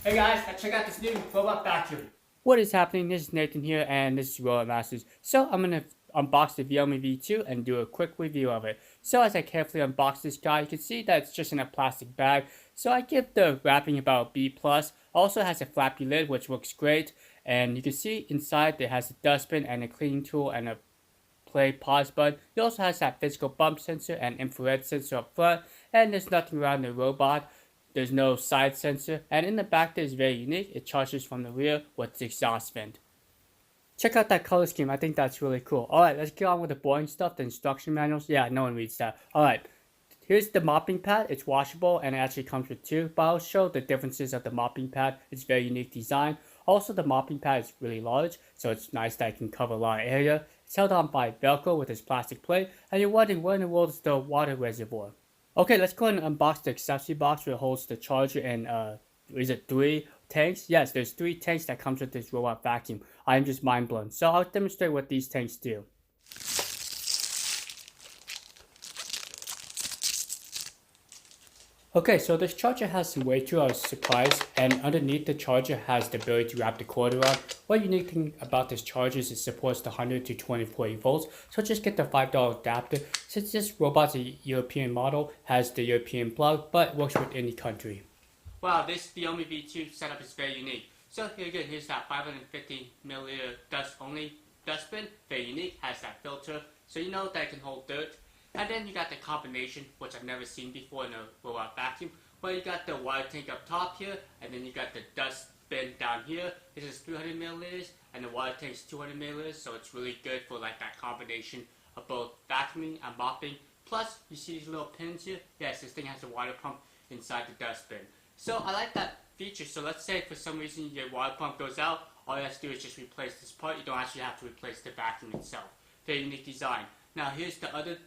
Hey guys, check out this new robot vacuum. What is happening? This is Nathan here, and this is Roborock Masters. So I'm gonna unbox the Viomi V2 and do a quick review of it. So as I carefully unbox this guy, you can see that it's just in a plastic bag. So I give the wrapping about B+. Also has a flappy lid, which looks great. And you can see inside it has a dustbin and a cleaning tool and a play pause button. It also has that physical bump sensor and infrared sensor up front. And there's nothing around the robot. There's no side sensor, and in the back that is very unique. It charges from the rear with the exhaust vent. Check out that color scheme, I think that's really cool. Alright, let's get on with the boring stuff, the instruction manuals. Yeah, no one reads that. Alright, here's the mopping pad. It's washable and it actually comes with two, but I'll show the differences of the mopping pad. It's very unique design. Also, the mopping pad is really large, so it's nice that it can cover a lot of area. It's held on by Velcro with this plastic plate, and you're wondering where in the world is the water reservoir. Okay, let's go ahead and unbox the accessory box where it holds the charger and is it 3 tanks? Yes, there's 3 tanks that comes with this robot vacuum. I'm just mind blown. So I'll demonstrate what these tanks do. Okay, so this charger has some weight to it. I was surprised, and underneath the charger has the ability to wrap the cord around. One unique thing about this charger is it supports the 100 to 240 volts, so just get the $5 adapter. Since this robot's a European model, has the European plug, but works with any country. Wow, this Viomi V2 setup is very unique. So here again, here's that 550 milliliter dust-only dustbin, very unique, has that filter, so you know that it can hold dirt. And then you got the combination, which I've never seen before in a robot vacuum, where you got the water tank up top here, and then you got the dust bin down here. This is 300 milliliters, and the water tank is 200 milliliters, so it's really good for like that combination of both vacuuming and mopping. Plus, you see these little pins here? Yes, this thing has a water pump inside the dustbin. So I like that feature. So let's say for some reason your water pump goes out, all you have to do is just replace this part. You don't actually have to replace the vacuum itself. Very unique design. Now here's the other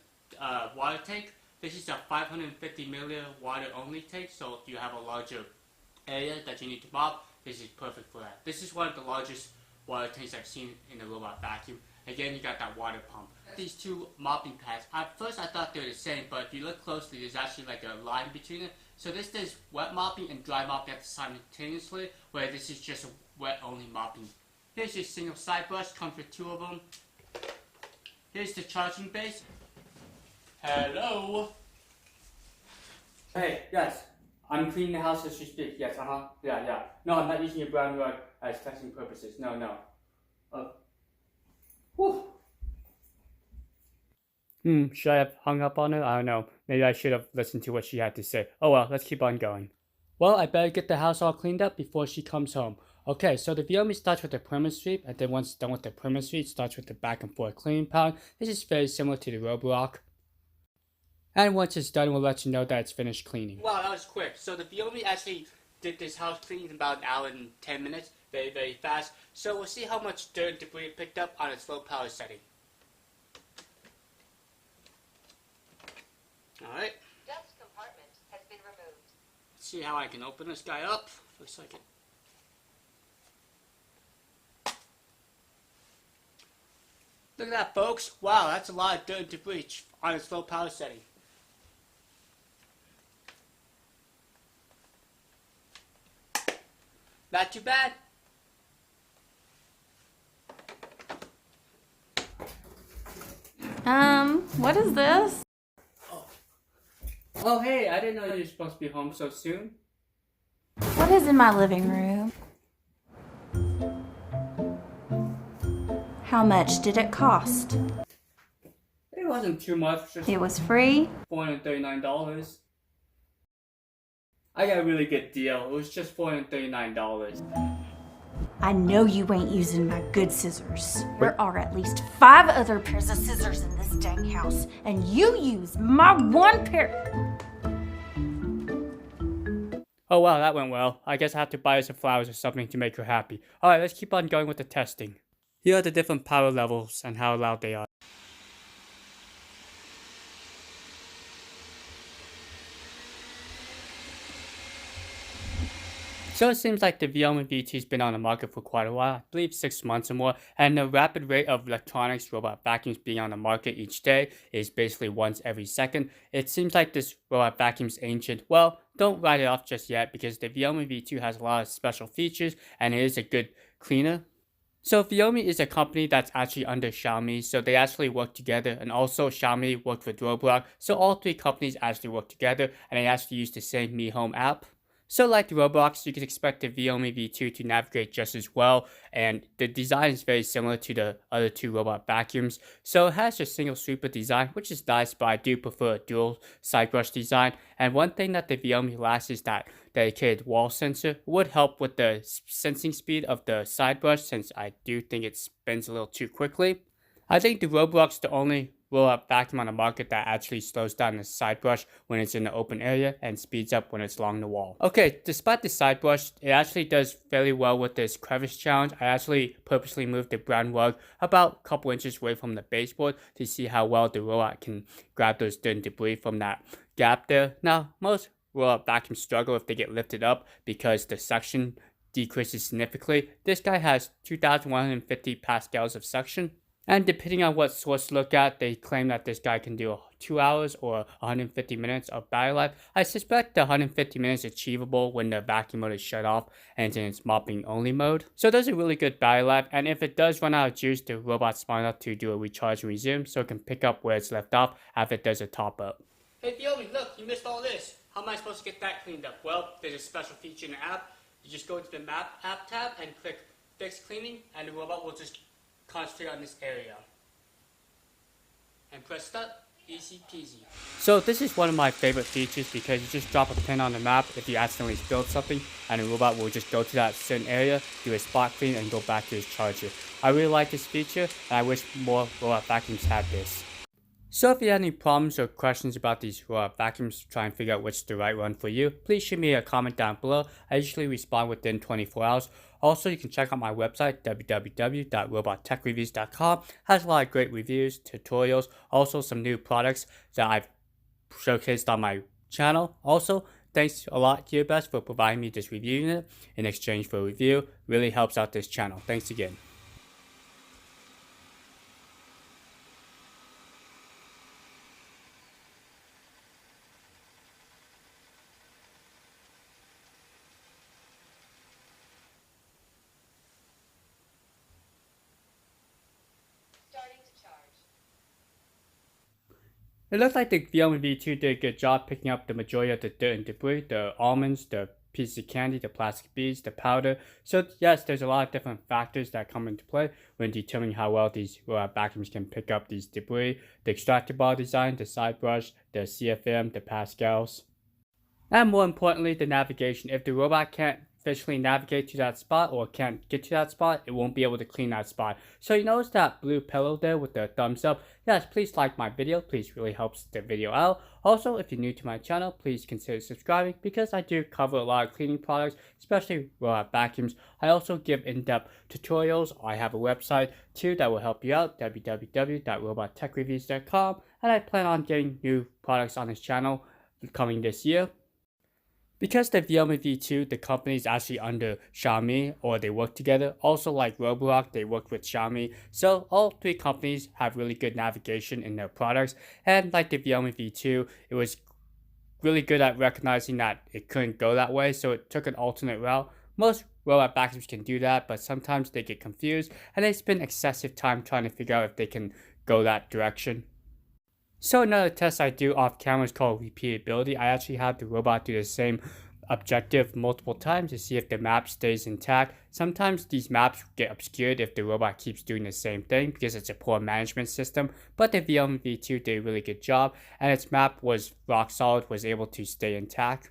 water tank. This is a 550 milliliter water only tank, so if you have a larger area that you need to mop, this is perfect for that. This is one of the largest water tanks I've seen in a robot vacuum. Again, you got that water pump. These two mopping pads, at first I thought they were the same, but if you look closely, there's actually like a line between it. So this does wet mopping and dry mopping at the simultaneously, where this is just a wet only mopping. Here's your single side brush, comes with 2 of them. Here's the charging base. Hello? Hey, yes. I'm cleaning the house as you speak. Yes, yeah. No, I'm not using your brown rug as testing purposes. No. Whew. Should I have hung up on her? I don't know. Maybe I should have listened to what she had to say. Oh well, let's keep on going. Well, I better get the house all cleaned up before she comes home. Okay, so the Viomi starts with the perimeter sweep, and then once it's done with the perimeter sweep, it starts with the back and forth cleaning pound. This is very similar to the Roborock. And once it's done, we'll let you know that it's finished cleaning. Wow, that was quick. So the Viomi actually did this house cleaning in about an hour and 10 minutes. Very, very fast. So we'll see how much dirt and debris it picked up on its low power setting. Alright. Dust compartment has been removed. Let's see how I can open this guy up for a second. Look at that, folks. Wow, that's a lot of dirt and debris on its low power setting. Not too bad. What is this? Oh, hey, I didn't know you were supposed to be home so soon. What is in my living room? How much did it cost? It wasn't too much. Just It was free? $439. I got a really good deal. It was just $439. I know you ain't using my good scissors. There are at least 5 other pairs of scissors in this dang house, and you use my one pair. Oh wow, that went well. I guess I have to buy her some flowers or something to make her happy. Alright, let's keep on going with the testing. Here are the different power levels and how loud they are. So it seems like the Viomi V2 has been on the market for quite a while, I believe 6 months or more, and the rapid rate of electronics robot vacuums being on the market each day is basically once every second. It seems like this robot vacuum is ancient. Well, don't write it off just yet because the Viomi V2 has a lot of special features and it is a good cleaner. So Viomi is a company that's actually under Xiaomi, so they actually work together, and also Xiaomi worked with Roborock, so all three companies actually work together and they actually use the same Mi Home app. So like the Roborock, you can expect the Viomi V2 to navigate just as well, and the design is very similar to the other two robot vacuums. So it has a single sweeper design, which is nice, but I do prefer a dual side brush design. And one thing that the Viomi lacks is that dedicated wall sensor. It would help with the sensing speed of the side brush, since I do think it spins a little too quickly. I think the Roborock's the only robot vacuum on the market that actually slows down the side brush when it's in the open area and speeds up when it's along the wall. Okay, despite the side brush, it actually does fairly well with this crevice challenge. I actually purposely moved the brown rug about a couple inches away from the baseboard to see how well the robot can grab those dirt and debris from that gap there. Now, most robot vacuums struggle if they get lifted up because the suction decreases significantly. This guy has 2,150 pascals of suction. And depending on what source to look at, they claim that this guy can do 2 hours or 150 minutes of battery life. I suspect the 150 minutes is achievable when the vacuum mode is shut off and it's in its mopping only mode. So there's a really good battery life, and if it does run out of juice, the robot's smart enough to do a recharge and resume, so it can pick up where it's left off after it does a top up. Hey Viomi, look, you missed all this. How am I supposed to get that cleaned up? Well, there's a special feature in the app. You just go to the Map app tab and click Fix Cleaning, and the robot will just concentrate on this area. And press start, easy peasy. So this is one of my favorite features because you just drop a pin on the map if you accidentally spilled something, and the robot will just go to that certain area, do a spot clean, and go back to his charger. I really like this feature, and I wish more robot vacuums had this. So if you have any problems or questions about these robot vacuums to try and figure out which is the right one for you, please shoot me a comment down below. I usually respond within 24 hours. Also, you can check out my website, www.robottechreviews.com. It has a lot of great reviews, tutorials, also some new products that I've showcased on my channel. Also, thanks a lot Gearbest for providing me this review unit in exchange for a review. Really helps out this channel. Thanks again. Starting to charge. It looks like the Viomi V2 did a good job picking up the majority of the dirt and debris, the almonds, the pieces of candy, the plastic beads, the powder. So yes, there's a lot of different factors that come into play when determining how well these vacuums can pick up these debris. The extractor bar design, the side brush, the CFM, the pascals. And more importantly, the navigation. If the robot can't efficiently navigate to that spot or can't get to that spot, it won't be able to clean that spot. So you notice that blue pillow there with the thumbs up? Yes, please like my video. Please really helps the video out. Also, if you're new to my channel, please consider subscribing because I do cover a lot of cleaning products, especially robot vacuums. I also give in-depth tutorials. I have a website too that will help you out, www.robottechreviews.com, and I plan on getting new products on this channel coming this year. Because the Viomi V2, the company is actually under Xiaomi, or they work together. Also like Roborock, they work with Xiaomi. So all three companies have really good navigation in their products. And like the Viomi V2, it was really good at recognizing that it couldn't go that way, so it took an alternate route. Most robot vacuums can do that, but sometimes they get confused and they spend excessive time trying to figure out if they can go that direction. So another test I do off camera is called repeatability. I actually have the robot do the same objective multiple times to see if the map stays intact. Sometimes these maps get obscured if the robot keeps doing the same thing because it's a poor management system, but the Viomi V2 did a really good job and its map was rock solid, was able to stay intact.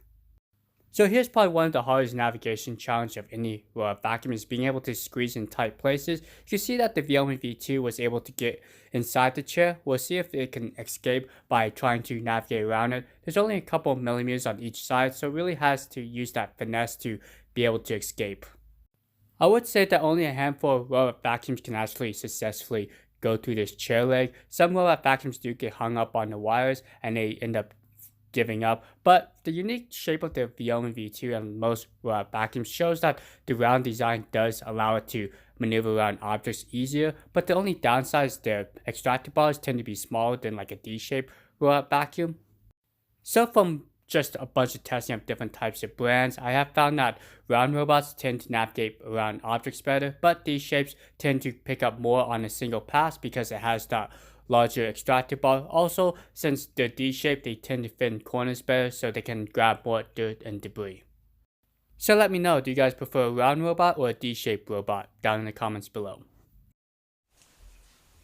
So here's probably one of the hardest navigation challenges of any vacuum is being able to squeeze in tight places. You can see that the Viomi V2 was able to get inside the chair. We'll see if it can escape by trying to navigate around it. There's only a couple of millimeters on each side, so it really has to use that finesse to be able to escape. I would say that only a handful of robot vacuums can actually successfully go through this chair leg. Some robot vacuums do get hung up on the wires and they end up giving up. But the unique shape of the Viomi V2 and most vacuums shows that the round design does allow it to maneuver around objects easier, but the only downside is the extractor bars tend to be smaller than like a D-shaped vacuum. So from just a bunch of testing of different types of brands, I have found that round robots tend to navigate around objects better, but these shapes tend to pick up more on a single pass because it has that larger extractor bar. Also, since they're D-shaped, they tend to fit in corners better so they can grab more dirt and debris. So let me know, do you guys prefer a round robot or a D-shaped robot? Down in the comments below.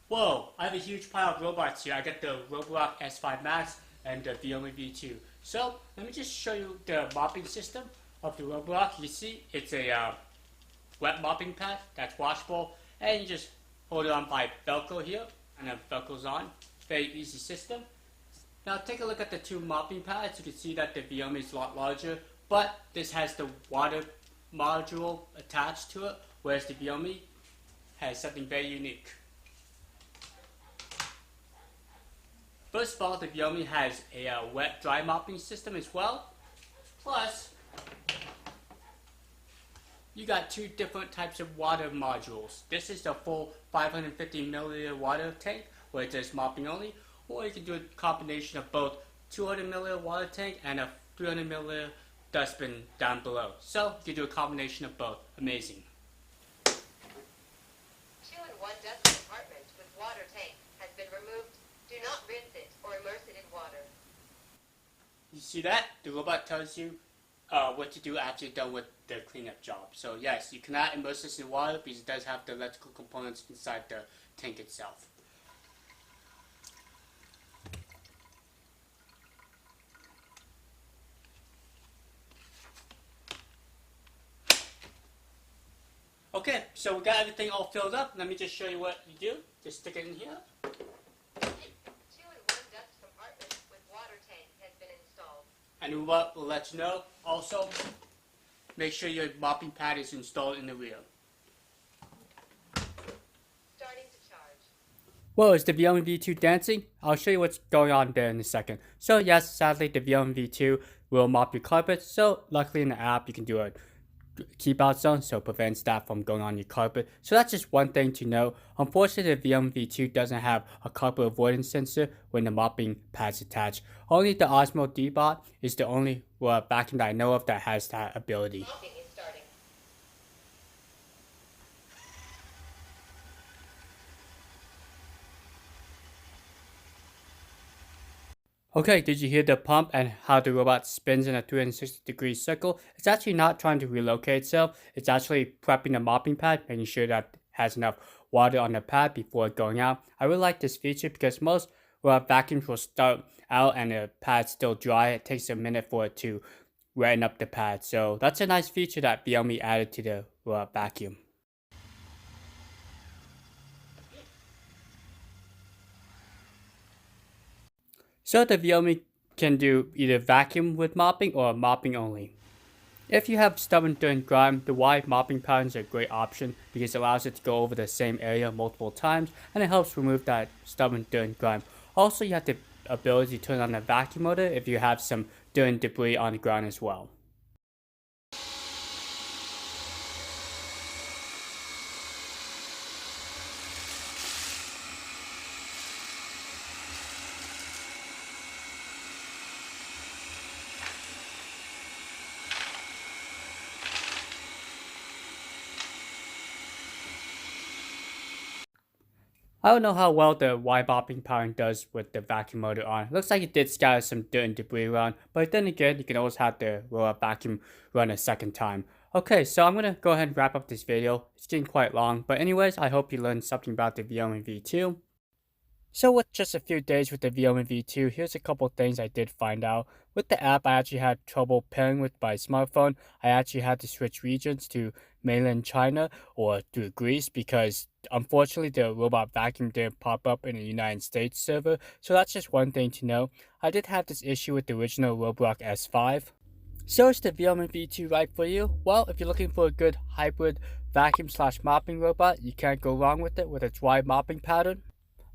Whoa, I have a huge pile of robots here. I got the Roborock S5 Max and the Viomi V2. So let me just show you the mopping system of the Roborock. You see it's a wet mopping pad that's washable, and you just hold it on by Velcro here, and it Velcro's on. Very easy system. Now take a look at the two mopping pads. You can see that the Viomi is a lot larger, but this has the water module attached to it, whereas the Viomi has something very unique. First of all, the Viomi has a wet-dry mopping system as well. Plus, you got two different types of water modules. This is the full 550 milliliter water tank, where it does mopping only, or you can do a combination of both 200 milliliter water tank and a 300 milliliter dustbin down below. So you can do a combination of both. Amazing. 2-in-1 dust compartment with water tank has been removed. Do not rinse it or immerse it in water. You see that? The robot tells you what to do after you're done with the cleanup job. So yes, you cannot immerse this in water because it does have the electrical components inside the tank itself. Okay, so we got everything all filled up. Let me just show you what you do. Just stick it in here. 2-in-1 dust compartment with water tank has been installed. And the robot will let you know. Also, make sure your mopping pad is installed in the rear. Starting to charge. Whoa, is the Viomi V2 dancing? I'll show you what's going on there in a second. So yes, sadly the Viomi V2 will mop your carpet. So luckily in the app you can do a keep out zone, so it prevents that from going on your carpet. So that's just one thing to know. Unfortunately, the Viomi V2 doesn't have a carpet avoidance sensor when the mopping pad's attached. Only the Osmo D-Bot is the only vacuum that I know of that has that ability. Mopping is starting. Okay, did you hear the pump and how the robot spins in a 360-degree circle? It's actually not trying to relocate itself. It's actually prepping the mopping pad, making sure that it has enough water on the pad before going out. I really like this feature because most vacuums will start out and the pad's still dry. It takes a minute for it to weten up the pad. So that's a nice feature that Viomi added to the vacuum. So the Viomi can do either vacuum with mopping or mopping only. If you have stubborn dirt and grime, the wide mopping pattern is a great option because it allows it to go over the same area multiple times and it helps remove that stubborn dirt and grime. Also, you have the ability to turn on the vacuum motor if you have some dirt and debris on the ground as well. I don't know how well the wide mopping pattern does with the vacuum motor on. Looks like it did scatter some dirt and debris around, but then again, you can always have the vacuum run a second time. Okay, so I'm going to go ahead and wrap up this video. It's getting quite long, but anyways, I hope you learned something about the Viomi V2. So with just a few days with the Viomi V2, here's a couple things I did find out. With the app, I actually had trouble pairing with my smartphone. I actually had to switch regions to mainland China or to Greece because unfortunately the robot vacuum didn't pop up in the United States server. So that's just one thing to know. I did have this issue with the original Roborock S5. So is the Viomi V2 right for you? Well, if you're looking for a good hybrid vacuum/mopping robot, you can't go wrong with it with its wide mopping pattern.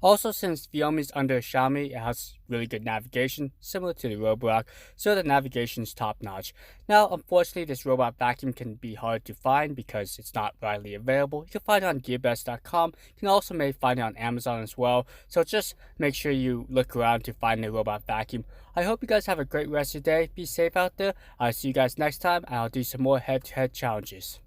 Also, since Viomi is under Xiaomi, it has really good navigation, similar to the Roborock, so the navigation is top notch. Now, unfortunately, this robot vacuum can be hard to find because it's not widely available. You can find it on Gearbest.com. You can also maybe find it on Amazon as well. So just make sure you look around to find the robot vacuum. I hope you guys have a great rest of your day. Be safe out there. I'll see you guys next time, and I'll do some more head-to-head challenges.